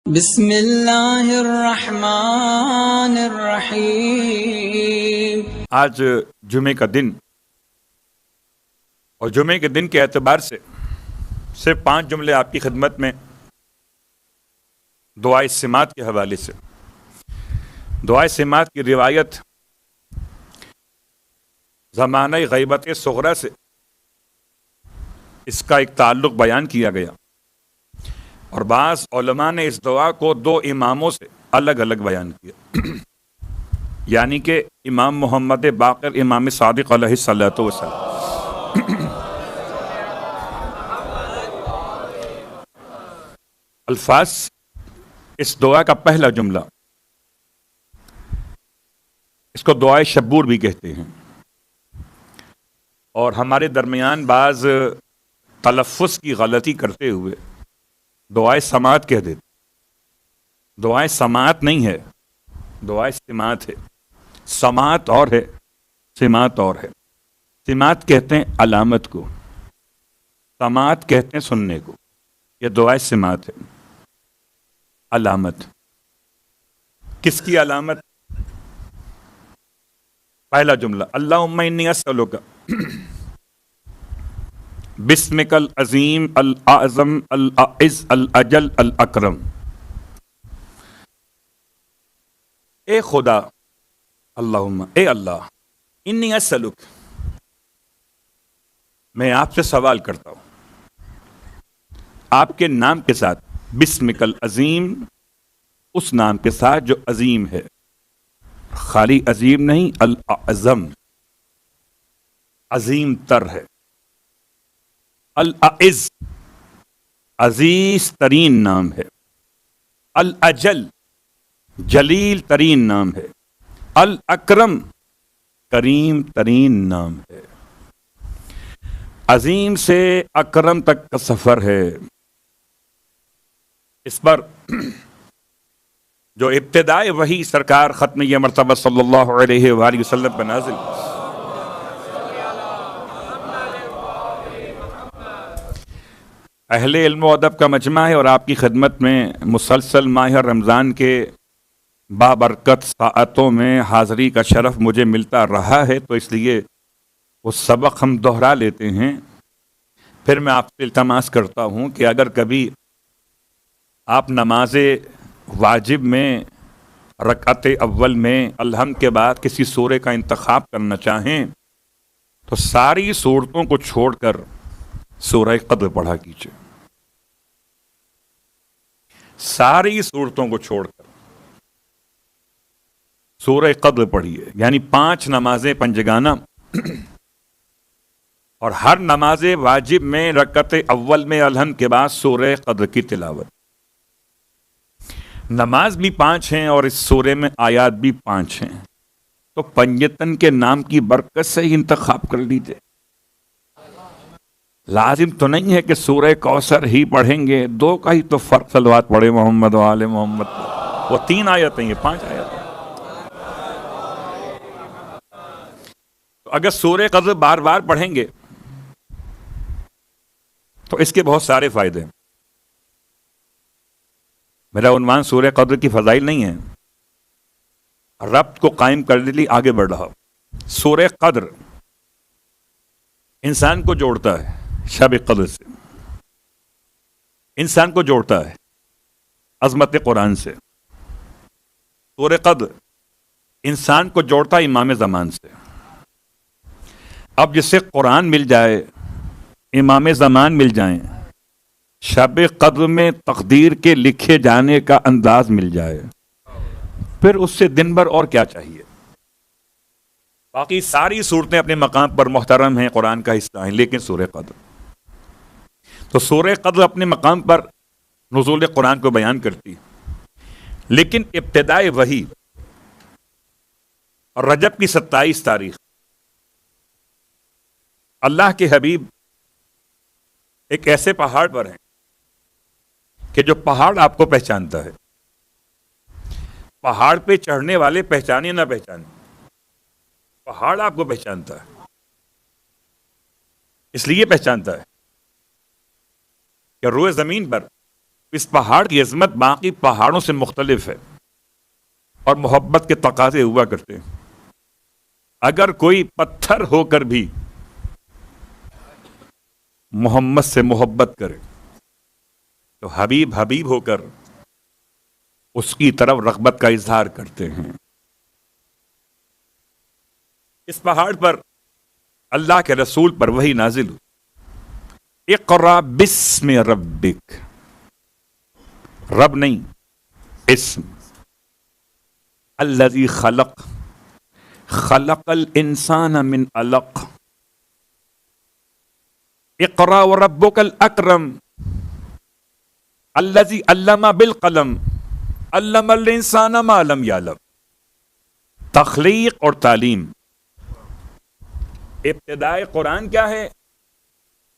بسم اللہ الرحمن الرحیم۔ آج جمعے کا دن اور جمعے کے دن کے اعتبار سے صرف 5 جملے آپ کی خدمت میں دعائے سماعت کے حوالے سے۔ دعائے سماعت کی روایت زمانہ غیبت صغرا سے اس کا ایک تعلق بیان کیا گیا، اور بعض علماء نے اس دعا کو 2 اماموں سے الگ الگ بیان کیا، یعنی کہ امام محمد باقر، امام صادق علیہ الصلوۃ والسلام۔ الفاظ اس دعا کا پہلا جملہ، اس کو دعائے شبور بھی کہتے ہیں، اور ہمارے درمیان بعض تلفظ کی غلطی کرتے ہوئے دعائے سماعت کہہ دیتے۔ دعائے سماعت نہیں ہے، دعائے سماعت ہے۔ سماعت اور ہے، سماعت اور ہے۔ سماعت کہتے ہیں علامت کو، سماعت کہتے ہیں سننے کو۔ یہ دعائے سماعت ہے، علامت۔ کس کی علامت؟ پہلا جملہ، اللہم انی اسألک بسمک العظیم الاعظم الاعز الاجل الاکرم۔ اے خدا، اللہم، اے اللہ، انی اسألک، میں آپ سے سوال کرتا ہوں آپ کے نام کے ساتھ، بسمک العظیم، اس نام کے ساتھ جو عظیم ہے، خالی عظیم نہیں، الاعظم، عظیم تر ہے، الاعز، عزیز ترین نام ہے، الاجل، جلیل ترین نام ہے، الاکرم، کریم ترین نام ہے۔ عظیم سے اکرم تک کا سفر ہے۔ اس پر جو ابتدائے وحی سرکار ختم یہ مرتبہ صلی اللہ علیہ وآلہ وسلم پر نازل، اہل علم و ادب کا مجمع ہے، اور آپ کی خدمت میں مسلسل ماہ رمضان کے بابرکت ساعتوں میں حاضری کا شرف مجھے ملتا رہا ہے، تو اس لیے وہ سبق ہم دہرا لیتے ہیں۔ پھر میں آپ سے التماس کرتا ہوں کہ اگر کبھی آپ نماز واجب میں رکعت اول میں الحمد کے بعد کسی سورے کا انتخاب کرنا چاہیں تو ساری صورتوں کو چھوڑ کر سورہ قدر پڑھا کیجیے۔ ساری صورتوں کو چھوڑ کر سورہ قدر پڑھیے، یعنی 5 نمازیں پنجگانہ، اور ہر نماز واجب میں رکعت اول میں الحمد کے بعد سورہ قدر کی تلاوت۔ نماز بھی 5 ہیں اور اس سورے میں آیات بھی 5 ہیں، تو پنجتن کے نام کی برکت سے ہی انتخاب کر لیجیے۔ لازم تو نہیں ہے کہ سورہ کوثر ہی پڑھیں گے، 2 کا ہی تو فرق، صلوات پڑھے محمد و آل محمد، وہ 3 آیتیں، یہ 5 آیتیں۔ تو اگر سورہ قدر بار بار پڑھیں گے تو اس کے بہت سارے فائدے ہیں۔ میرا عنوان سورہ قدر کی فضائل نہیں ہے، ربط کو قائم کرنے کے لیے آگے بڑھ رہا ہوں۔ سورہ قدر انسان کو جوڑتا ہے شب قدر سے، انسان کو جوڑتا ہے عظمت قرآن سے۔ سورہ قدر انسان کو جوڑتا ہے امام زمان سے۔ اب جسے قرآن مل جائے، امام زمان مل جائیں، شب قدر میں تقدیر کے لکھے جانے کا انداز مل جائے، پھر اس سے دن بھر اور کیا چاہیے؟ باقی ساری صورتیں اپنے مقام پر محترم ہیں، قرآن کا حصہ ہیں، لیکن سورہ قدر، تو سورہ قدر اپنے مقام پر نزول قرآن کو بیان کرتی ہے، لیکن ابتدائے وحی اور رجب کی 27 تاریخ اللہ کے حبیب ایک ایسے پہاڑ پر ہیں کہ جو پہاڑ آپ کو پہچانتا ہے۔ پہاڑ پہ چڑھنے والے پہچانے نہ پہچانے، پہاڑ آپ کو پہچانتا ہے، اس لیے پہچانتا ہے کہ روئے زمین پر اس پہاڑ کی عظمت باقی پہاڑوں سے مختلف ہے اور محبت کے تقاضے ہوا کرتے ہیں. اگر کوئی پتھر ہو کر بھی محمد سے محبت کرے تو حبیب حبیب ہو کر اس کی طرف رغبت کا اظہار کرتے ہیں. اس پہاڑ پر اللہ کے رسول پر وحی نازل ہوئی. اقرا بسم ربک، رب نہیں اسم. الذی خلق خلق الانسان من علق. اقرا وربک الاکرم الذی علم بالقلم علم الانسان ما لم یعلم. تخلیق اور تعلیم. ابتدائے قرآن کیا ہے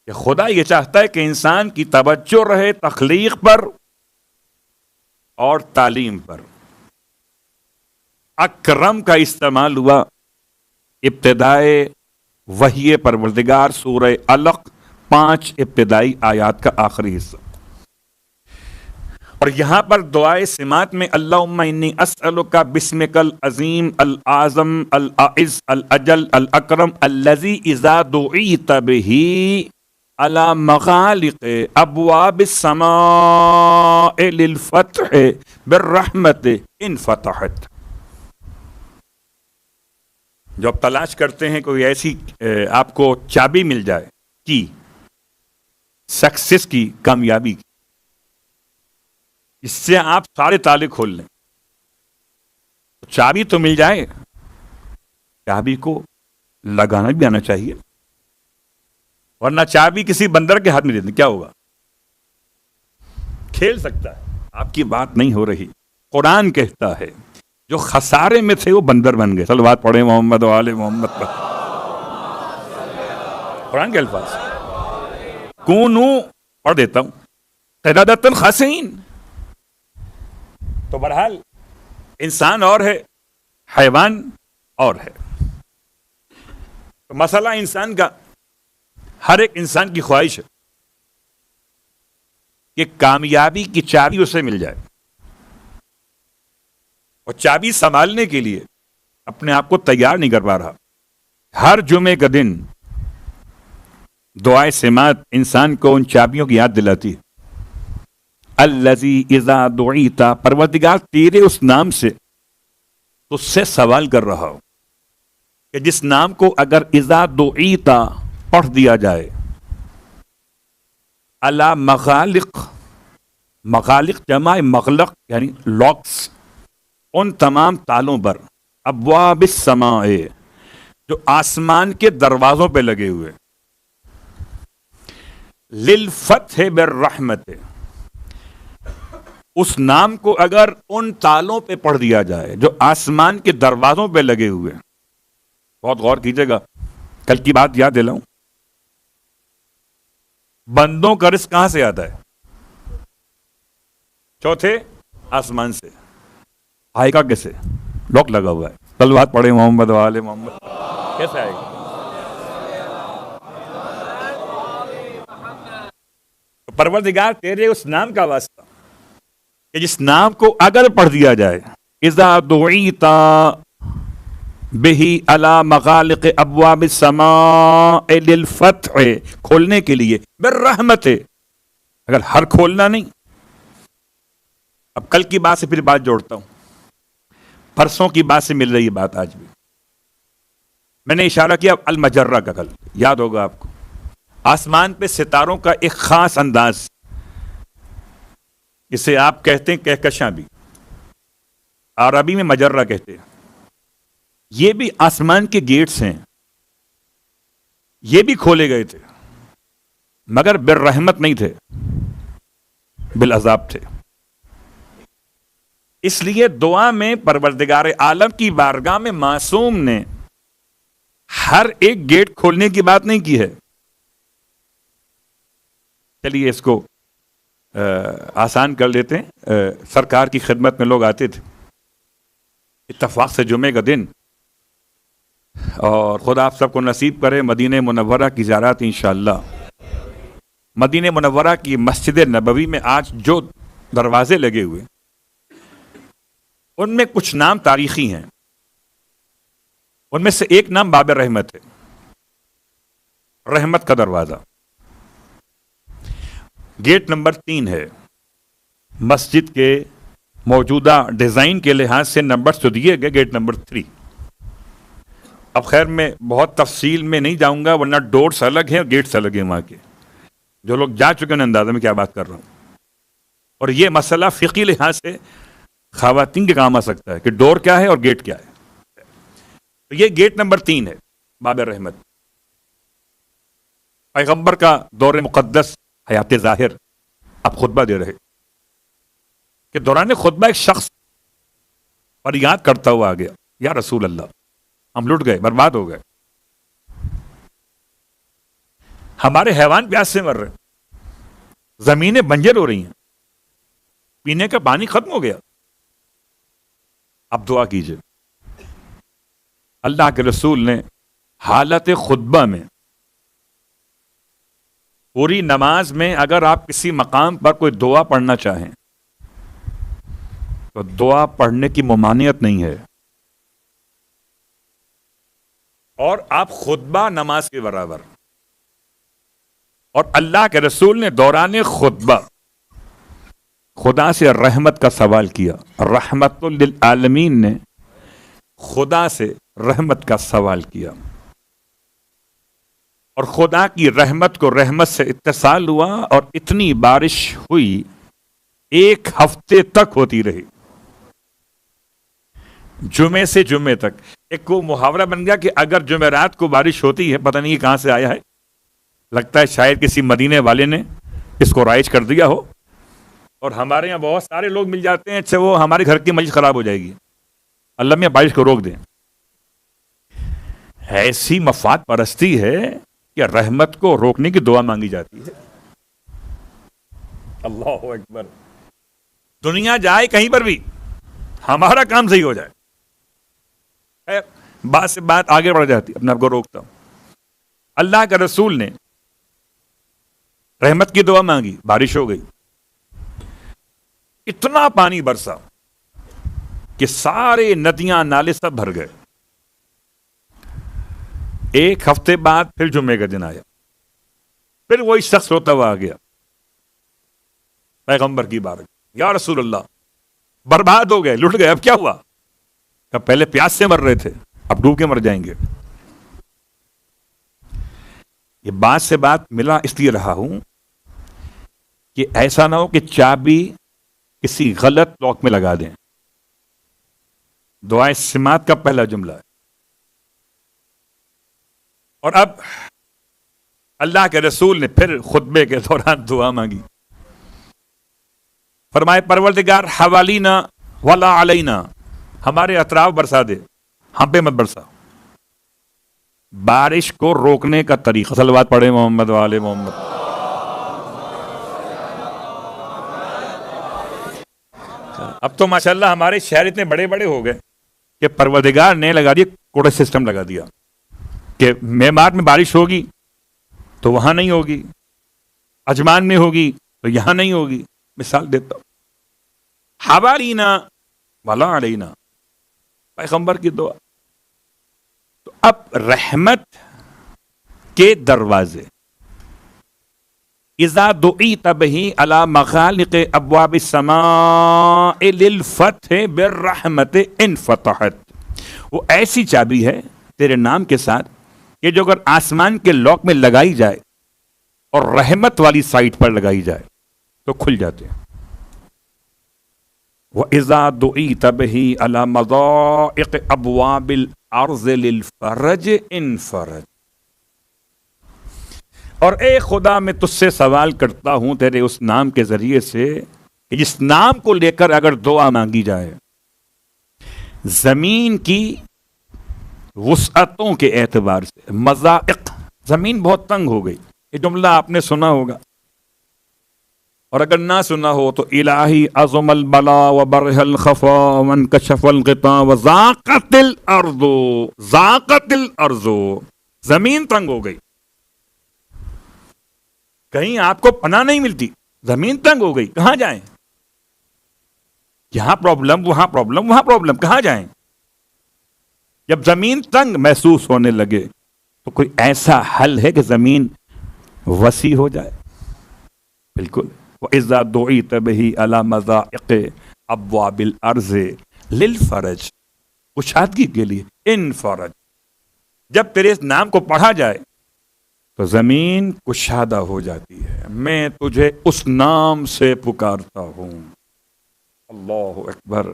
کہ خدا یہ چاہتا ہے کہ انسان کی توجہ رہے تخلیق پر اور تعلیم پر. اکرم کا استعمال ہوا ابتدائے وحی پروردگار سورہ علق 5 ابتدائی آیات کا آخری حصہ. اور یہاں پر دعائے سمات میں اللہم انی اسألک بسمک العظیم العظم الاعز الاجل الاکرم الذی اذا دعیت بہ علی مغالق ابواب السماء للفتح بالرحمت انفتحت. جو آپ تلاش کرتے ہیں کوئی ایسی آپ کو چابی مل جائے کی سکسیس کی، کامیابی کی، اس سے آپ سارے تالے کھول لیں. چابی تو مل جائے، چابی کو لگانا بھی آنا چاہیے، ورنہ چابی کسی بندر کے ہاتھ میں دے دیں کیا ہوگا؟ کھیل سکتا ہے. آپ کی بات نہیں ہو رہی. قرآن کہتا ہے جو خسارے میں تھے وہ بندر بن گئے. صلوات پڑھیں محمد و آل محمد پر. قرآن کے الفاظ کونو پڑھ دیتا ہوں قردۃ خاسئین. تو بہرحال انسان اور ہے، حیوان اور ہے. تو مسئلہ انسان کا، ہر ایک انسان کی خواہش ہے کہ کامیابی کی چابی اسے مل جائے، اور چابی سنبھالنے کے لیے اپنے آپ کو تیار نہیں کر پا رہا. ہر جمعے کا دن دعائے سمات انسان کو ان چابیوں کی یاد دلاتی ہے. الذی اذا دعیت، پروردگار تیرے اس نام سے تجھ سے سوال کر رہا ہوں کہ جس نام کو اگر اذا دعیت پڑھ دیا جائے علی مغالق، مغالق جمع مغلق یعنی لاکس، ان تمام تالوں پر، ابواب السماء جو آسمان کے دروازوں پہ لگے ہوئے، للفتح بالرحمت، اس نام کو اگر ان تالوں پہ پڑھ دیا جائے جو آسمان کے دروازوں پہ لگے ہوئے. بہت غور کیجئے گا، کل کی بات یاد دلاؤں. بندوں کا رزق کہاں سے آتا ہے؟ چوتھے آسمان سے. آئے گا کیسے؟ لاک لگا ہوا ہے. صلوات پڑھیں محمد و آل محمد. کیسے آئے گا؟ پروردگار تیرے اس نام کا واسطہ کہ جس نام کو اگر پڑھ دیا جائے، اذا دعیت بہ علی مغالق ابواب السماء للفتح، کھولنے کے لیے، بالرحمت، اگر ہر کھولنا نہیں. اب کل کی بات سے پھر بات جوڑتا ہوں، پرسوں کی بات سے مل رہی بات آج بھی. میں نے اشارہ کیا المجرہ کا، کل یاد ہوگا آپ کو. آسمان پہ ستاروں کا ایک خاص انداز، اسے آپ کہتے ہیں کہکشاں بھی، عربی میں مجرہ کہتے ہیں. یہ بھی آسمان کے گیٹس ہیں، یہ بھی کھولے گئے تھے مگر بالرحمت نہیں تھے، بالعذاب تھے. اس لیے دعا میں پروردگار عالم کی بارگاہ میں معصوم نے ہر ایک گیٹ کھولنے کی بات نہیں کی ہے. چلیے اس کو آسان کر لیتے ہیں. سرکار کی خدمت میں لوگ آتے تھے اتفاق سے جمعے کا دن، اور خدا آپ سب کو نصیب کرے مدینہ منورہ کی زیارت انشاءاللہ. مدینہ منورہ کی مسجد نبوی میں آج جو دروازے لگے ہوئے، ان میں کچھ نام تاریخی ہیں. ان میں سے ایک نام باب رحمت ہے، رحمت کا دروازہ. گیٹ نمبر 3 ہے. مسجد کے موجودہ ڈیزائن کے لحاظ سے نمبر تو دیے گئے، گیٹ نمبر 3. اب خیر میں بہت تفصیل میں نہیں جاؤں گا، ورنہ ڈورس الگ ہیں اور گیٹس الگ ہیں. وہاں کے جو لوگ جا چکے ہیں اندازہ میں کیا بات کر رہا ہوں. اور یہ مسئلہ فقہی لحاظ سے خواتین کے کام آ سکتا ہے کہ ڈور کیا ہے اور گیٹ کیا ہے. تو یہ گیٹ نمبر 3 ہے، باب رحمت. پیغمبر کا دور مقدس حیات ظاہر اب خطبہ دے رہے کہ دوران خطبہ ایک شخص فریاد کرتا ہوا آ گیا، یا رسول اللہ ہم لٹ گئے، برباد ہو گئے، ہمارے حیوان پیاس سے مر رہے، زمینیں بنجر ہو رہی ہیں، پینے کا پانی ختم ہو گیا، اب دعا کیجئے. اللہ کے رسول نے حالت خطبہ میں، پوری نماز میں اگر آپ کسی مقام پر کوئی دعا پڑھنا چاہیں تو دعا پڑھنے کی ممانعت نہیں ہے، اور آپ خطبہ نماز کے برابر. اور اللہ کے رسول نے دوران خطبہ خدا سے رحمت کا سوال کیا. رحمت للعالمین نے خدا سے رحمت کا سوال کیا، اور خدا کی رحمت کو رحمت سے اتصال ہوا، اور اتنی بارش ہوئی 1 ہفتے تک ہوتی رہی، جمعے سے جمعے تک. ایک وہ محاورہ بن گیا کہ اگر جمعرات کو بارش ہوتی ہے، پتہ نہیں کہاں سے آیا ہے، لگتا ہے شاید کسی مدینے والے نے اس کو رائج کر دیا ہو. اور ہمارے یہاں بہت سارے لوگ مل جاتے ہیں، اچھا وہ ہمارے گھر کی مجلس خراب ہو جائے گی، اللہ میاں بارش کو روک دیں. ایسی مفاد پرستی ہے کہ رحمت کو روکنے کی دعا مانگی جاتی ہے. اللہ اکبر. دنیا جائے کہیں پر بھی، ہمارا کام صحیح ہو جائے. بات سے بات آگے بڑھ جاتی، اپنے آپ کو روکتا ہوں. اللہ کے رسول نے رحمت کی دعا مانگی، بارش ہو گئی، اتنا پانی برسا کہ سارے ندیاں نالے سب بھر گئے. 1 ہفتے بعد پھر جمعے کا دن آیا، پھر وہی شخص روتا ہوا آ گیا پیغمبر کی بارگاہ، یا رسول اللہ برباد ہو گئے، لٹ گئے، اب کیا ہوا؟ کہ پہلے پیاس سے مر رہے تھے، اب ڈوب کے مر جائیں گے. یہ بات سے بات ملا اس لیے رہا ہوں کہ ایسا نہ ہو کہ چابی کسی غلط لاک میں لگا دیں. دعائے سماعت کا پہلا جملہ ہے. اور اب اللہ کے رسول نے پھر خطبے کے دوران دعا مانگی. فرمائے پروردگار حوالینا ولا علینا، ہمارے اطراف برسا دے، ہم پہ مت برسا. بارش کو روکنے کا طریقہ، صلوات پڑھے محمد والے محمد. اب تو ماشاءاللہ ہمارے شہر اتنے بڑے بڑے ہو گئے کہ پروردگار نے لگا دیا، کوڑا سسٹم لگا دیا کہ معمار میں بارش ہوگی تو وہاں نہیں ہوگی، اجمان میں ہوگی تو یہاں نہیں ہوگی. مثال دیتا ہوں، حوالینا ولا علینا، پیغمبر کی دعا. تو اب رحمت کے دروازے، اذا دعیت بہ علی مغالق ابواب السماء للفتح بالرحمت انفتحت، وہ ایسی چابی ہے تیرے نام کے ساتھ کہ جو اگر آسمان کے لاک میں لگائی جائے اور رحمت والی سائٹ پر لگائی جائے تو کھل جاتے ہیں. وَإِذَا دُعِيتَ بِهِ عَلَى مَضَائِقِ أَبْوَابِ الْأَرْضِ لِلْفَرَجِ انفرج. اور اے خدا میں تجھ سے سوال کرتا ہوں تیرے اس نام کے ذریعے سے کہ جس نام کو لے کر اگر دعا مانگی جائے، زمین کی وسعتوں کے اعتبار سے، مضائق، زمین بہت تنگ ہو گئی، یہ جملہ آپ نے سنا ہوگا، اور اگر نہ سنا ہو تو الہی عظم البلا وبرح الخفا وانکشف الغطاء وضاقت الارض، ضاقت الارض، زمین تنگ ہو گئی، کہیں آپ کو پناہ نہیں ملتی، زمین تنگ ہو گئی، کہاں جائیں؟ یہاں پرابلم، وہاں پرابلم، وہاں پرابلم، کہاں جائیں؟ جب زمین تنگ محسوس ہونے لگے تو کوئی ایسا حل ہے کہ زمین وسیع ہو جائے؟ بالکل. وَإِذَا دُعِيتَ بِهِ عَلَى مَضَائِقِ أَبْوَابِ الْأَرْضِ لِلْفَرَجِ، کشادگی کے لیے، ان فرج، جب تیرے اس نام کو پڑھا جائے تو زمین کشادہ ہو جاتی ہے. میں تجھے اس نام سے پکارتا ہوں. اللہ اکبر.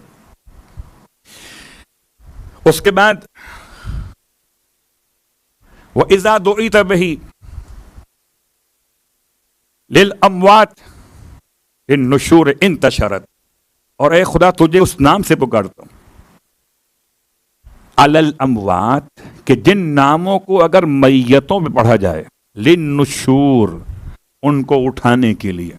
اس کے بعد وَإِذَا دُعِيتَ بِهِ لِلْأَمْوَاتِ النُّشُورِ انتشرت، اور اے خدا تجھے اس نام سے پکارتا ہوں، علی الاموات، کہ جن ناموں کو اگر میتوں میں پڑھا جائے، للنشور، ان کو اٹھانے کے لیے.